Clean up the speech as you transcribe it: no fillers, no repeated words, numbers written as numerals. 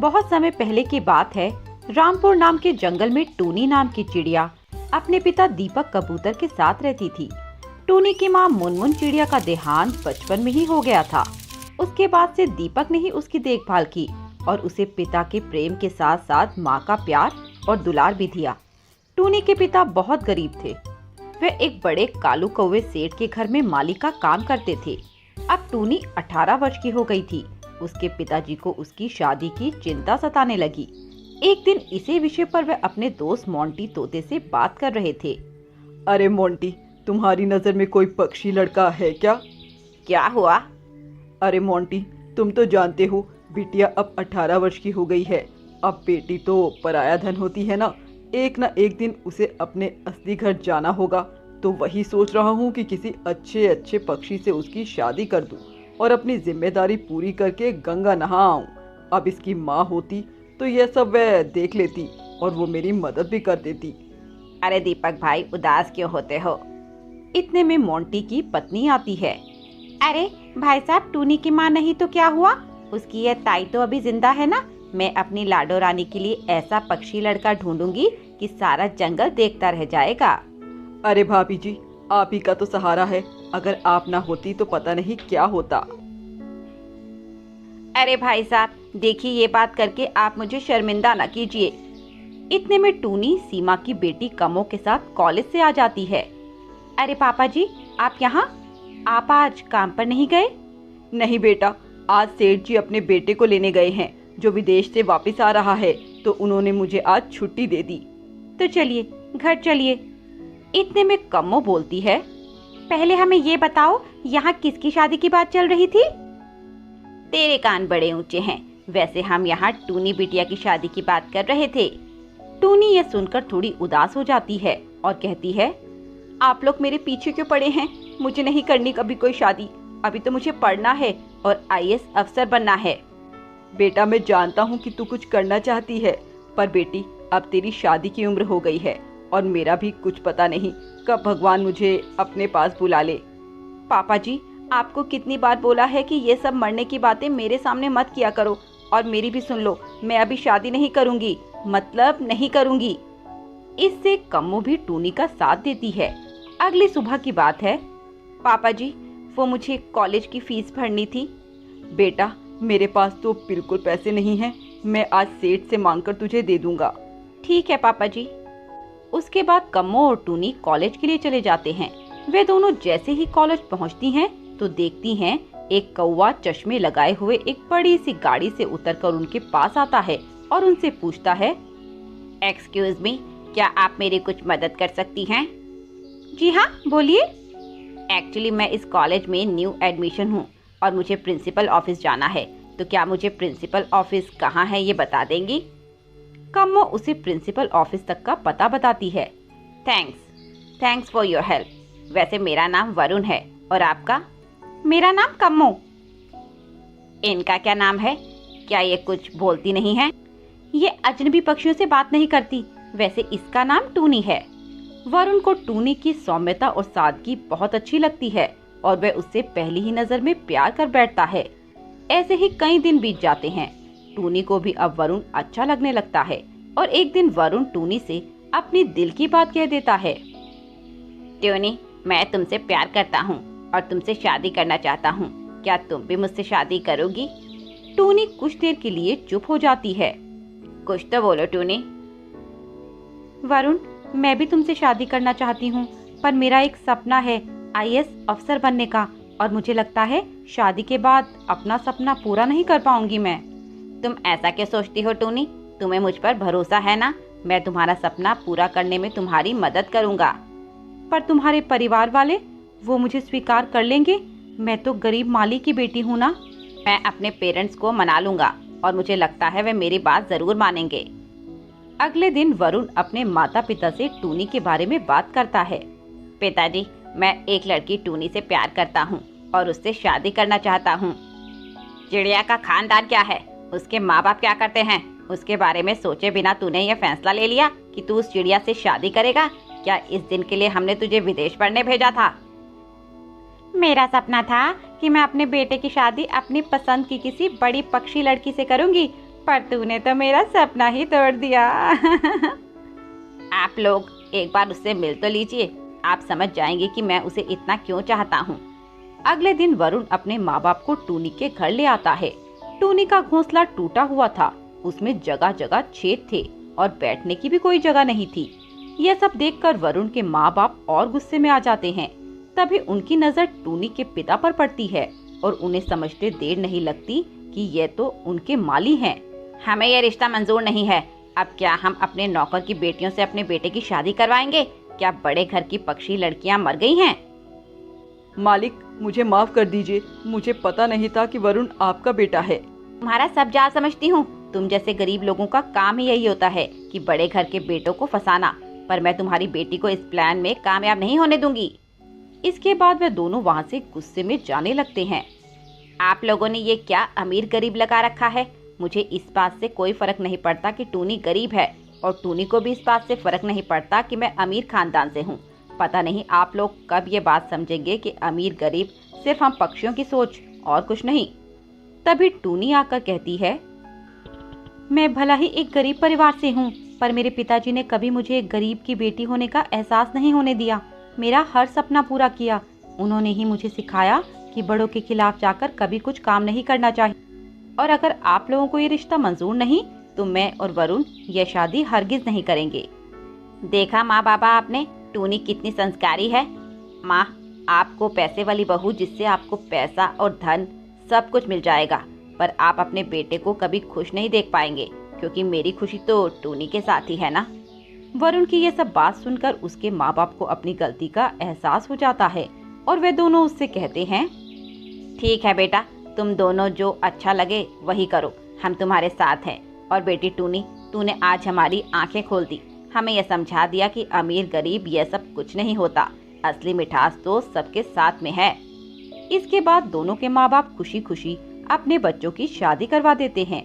बहुत समय पहले की बात है। रामपुर नाम के जंगल में टूनी नाम की चिड़िया अपने पिता दीपक कबूतर के साथ रहती थी। टूनी की माँ मुनमुन चिड़िया का देहांत बचपन में ही हो गया था। उसके बाद से दीपक ने ही उसकी देखभाल की और उसे पिता के प्रेम के साथ साथ माँ का प्यार और दुलार भी दिया। टूनी के पिता बहुत गरीब थे। वे एक बड़े कालू कौवे सेठ के घर में माली का काम करते थे। अब टूनी 18 वर्ष की हो गई थी। उसके पिताजी को उसकी शादी की चिंता सताने लगी। एक दिन इसी विषय पर वे अपने दोस्त मोंटी तोते से बात कर रहे थे। अरे मोंटी, तुम्हारी नजर में कोई पक्षी लड़का है क्या? क्या हुआ? अरे मोंटी, तुम तो जानते हो बिटिया अब 18 वर्ष की हो गई है। अब बेटी तो पराया धन होती है ना एक दिन उसे अपने असली घर जाना होगा। तो वही सोच रहा हूँ कि किसी अच्छे पक्षी से उसकी शादी कर दूँ और अपनी जिम्मेदारी पूरी करके गंगा नहा आऊँ। अब इसकी माँ होती तो यह सब वह देख लेती और वो मेरी मदद भी कर देती। अरे दीपक भाई, उदास क्यों होते हो? इतने में मोंटी की पत्नी आती है। अरे भाई साहब, टूनी की माँ नहीं तो क्या हुआ? उसकी यह ताई तो अभी जिंदा है ना। मैं अपनी लाडो रानी के लिए ऐसा पक्षी लड़का ढूंढूंगी कि सारा जंगल देखता रह जाएगा। अरे भाभी जी, आप ही का तो सहारा है। अगर आप ना होती तो पता नहीं क्या होता। अरे भाई साहब, देखिए, ये बात करके आप मुझे शर्मिंदा न कीजिए। इतने में टूनी सीमा की बेटी कमो के साथ कॉलेज से आ जाती है। अरे पापा जी, आप यहाँ? आप आज काम पर नहीं गए? नहीं बेटा, आज सेठ जी अपने बेटे को लेने गए हैं जो विदेश से वापस आ रहा है, तो उन्होंने मुझे आज छुट्टी दे दी। तो चलिए घर चलिए। इतने में कम्मो बोलती है, पहले हमें ये बताओ, यहाँ किसकी शादी की बात चल रही थी? तेरे कान बड़े ऊंचे हैं। वैसे हम यहाँ टूनी बिटिया की शादी की बात कर रहे थे। टूनी ये सुनकर थोड़ी उदास हो जाती है और कहती है, आप लोग मेरे पीछे क्यों पड़े हैं? मुझे नहीं करनी कभी कोई शादी। अभी तो मुझे पढ़ना है और आईएएस अफसर बनना है। बेटा, मैं जानता हूँ कि तू कुछ करना चाहती है, पर बेटी अब तेरी शादी की उम्र हो गई है और मेरा भी कुछ पता नहीं कब भगवान मुझे अपने पास बुला ले। पापा जी, आपको कितनी बार बोला है कि ये सब मरने की बातें मेरे सामने मत किया करो। और मेरी भी सुन लो, मैं अभी शादी नहीं करूंगी, मतलब नहीं करूंगी। इससे कम्मो भी टूनी का साथ देती है। अगली सुबह की बात है। पापा जी, वो मुझे कॉलेज की फीस भरनी थी। बेटा, मेरे पास तो बिल्कुल पैसे नहीं हैं। मैं आज सेठ से मांगकर तुझे दे दूंगा। ठीक है पापा जी। उसके बाद कम्मो और टूनी कॉलेज के लिए चले जाते हैं। वे दोनों जैसे ही कॉलेज पहुंचती हैं तो देखती हैं एक कौवा चश्मे लगाए हुए एक बड़ी सी गाड़ी से उतरकर उनके पास आता है और उनसे पूछता है, एक्सक्यूज मी, क्या आप मेरी कुछ मदद कर सकती हैं? जी हाँ, बोलिए। एक्चुअली मैं इस कॉलेज में न्यू एडमिशन हूँ और मुझे प्रिंसिपल ऑफिस जाना है। तो क्या मुझे प्रिंसिपल ऑफिस कहाँ है ये बता देंगी? कम्मो उसे प्रिंसिपल ऑफिस तक का पता बताती है। Thanks for your help. वैसे मेरा नाम वरुण है और आपका? मेरा नाम कम्मो। इनका क्या नाम है? क्या ये कुछ बोलती नहीं है? ये अजनबी पक्षियों से बात नहीं करती। वैसे इसका नाम टूनी है। वरुण को टूनी की सौम्यता और सादगी बहुत अच्छी लगती है और वह उससे पहली ही नजर में प्यार कर बैठता है। ऐसे ही कई दिन बीत जाते हैं। टूनी को भी अब वरुण अच्छा लगने लगता है और एक दिन वरुण टूनी से अपनी दिल की बात कह देता है। टूनी, मैं तुमसे प्यार करता हूँ और तुमसे शादी करना चाहता हूँ। क्या तुम भी मुझसे शादी करोगी? टूनी कुछ देर के लिए चुप हो जाती है। कुछ तो बोलो टूनी। वरुण, मैं भी तुमसे शादी करना चाहती हूँ, पर मेरा एक सपना है आईएएस अफसर बनने का और मुझे लगता है शादी के बाद अपना सपना पूरा नहीं कर पाऊंगी मैं। तुम ऐसा क्या सोचती हो टूनी? तुम्हें मुझ पर भरोसा है ना? मैं तुम्हारा सपना पूरा करने में तुम्हारी मदद करूंगा। पर तुम्हारे परिवार वाले, वो मुझे स्वीकार कर लेंगे? मैं तो गरीब माली की बेटी हूँ ना। मैं अपने पेरेंट्स को मना लूंगा और मुझे लगता है वे मेरी बात जरूर मानेंगे। अगले दिन वरुण अपने माता पिता से टूनी के बारे में बात करता है। पिताजी, मैं एक लड़की टूनी से प्यार करता हूँ और उससे शादी करना चाहता हूँ। चिड़िया का खानदान क्या है? उसके माँ बाप क्या करते हैं? उसके बारे में सोचे बिना तूने यह फैसला ले लिया कि तू उस चिड़िया से शादी करेगा? क्या इस दिन के लिए हमने तुझे विदेश पढ़ने भेजा था? मेरा सपना था कि मैं अपने बेटे की शादी अपनी पसंद की किसी बड़ी पक्षी लड़की से करूंगी पर तूने तो मेरा सपना ही तोड़ दिया। आप लोग एक बार उससे मिल तो लीजिए, आप समझ जाएंगे कि मैं उसे इतना क्यों चाहता हूँ। अगले दिन वरुण अपने माँ बाप को टूनी के घर ले आता है। टूनी का घोंसला टूटा हुआ था, उसमें जगह जगह छेद थे और बैठने की भी कोई जगह नहीं थी। यह सब देखकर वरुण के माँ बाप और गुस्से में आ जाते हैं। तभी उनकी नजर टूनी के पिता पर पड़ती है और उन्हें समझते देर नहीं लगती कि ये तो उनके माली हैं। हमें यह रिश्ता मंजूर नहीं है। अब क्या हम अपने नौकर की बेटियों से अपने बेटे की शादी करवाएंगे? क्या बड़े घर की पक्षी लड़कियां मर गई हैं? मालिक, मुझे माफ कर दीजिए, मुझे पता नहीं था कि वरुण आपका बेटा है। तुम्हारा सब जान समझती हूँ। तुम जैसे गरीब लोगों का काम ही यही होता है कि बड़े घर के बेटों को फंसाना, पर मैं तुम्हारी बेटी को इस प्लान में कामयाब नहीं होने दूंगी। इसके बाद वे दोनों वहाँ से गुस्से में जाने लगते हैं। आप लोगों ने ये क्या अमीर गरीब लगा रखा है? मुझे इस बात से कोई फर्क नहीं पड़ता कि टूनी गरीब है, और टूनी को भी इस बात से फर्क नहीं पड़ता कि मैं अमीर खानदान से हूँ। पता नहीं आप लोग कब ये बात समझेंगे कि अमीर गरीब सिर्फ हम पक्षियों की सोच और कुछ नहीं। तभी टूनी आकर कहती है, मैं भला ही एक गरीब परिवार से हूँ, पर मेरे पिताजी ने कभी मुझे एक गरीब की बेटी होने का एहसास नहीं होने दिया। मेरा हर सपना पूरा किया। उन्होंने ही मुझे सिखाया कि बड़ों के खिलाफ जाकर कभी कुछ काम नहीं करना चाहिए। और अगर आप लोगों को ये रिश्ता मंजूर नहीं तो मैं और वरुण यह शादी हरगिज नहीं करेंगे। देखा माँ बाबा आपने, टूनी कितनी संस्कारी है। माँ, आपको पैसे वाली बहू जिससे आपको पैसा और धन सब कुछ मिल जाएगा, पर आप अपने बेटे को कभी खुश नहीं देख पाएंगे, क्योंकि मेरी खुशी तो टूनी के साथ ही है ना। वरुण की यह सब बात सुनकर उसके माँ बाप को अपनी गलती का एहसास हो जाता है और वे दोनों उससे कहते हैं, ठीक है बेटा, तुम दोनों जो अच्छा लगे वही करो, हम तुम्हारे साथ हैं। और बेटी टूनी, तूने आज हमारी आंखें खोल दी, हमें यह समझा दिया कि अमीर गरीब यह सब कुछ नहीं होता, असली मिठास तो सबके साथ में है। इसके बाद दोनों के माँ बाप खुशी खुशी अपने बच्चों की शादी करवा देते हैं।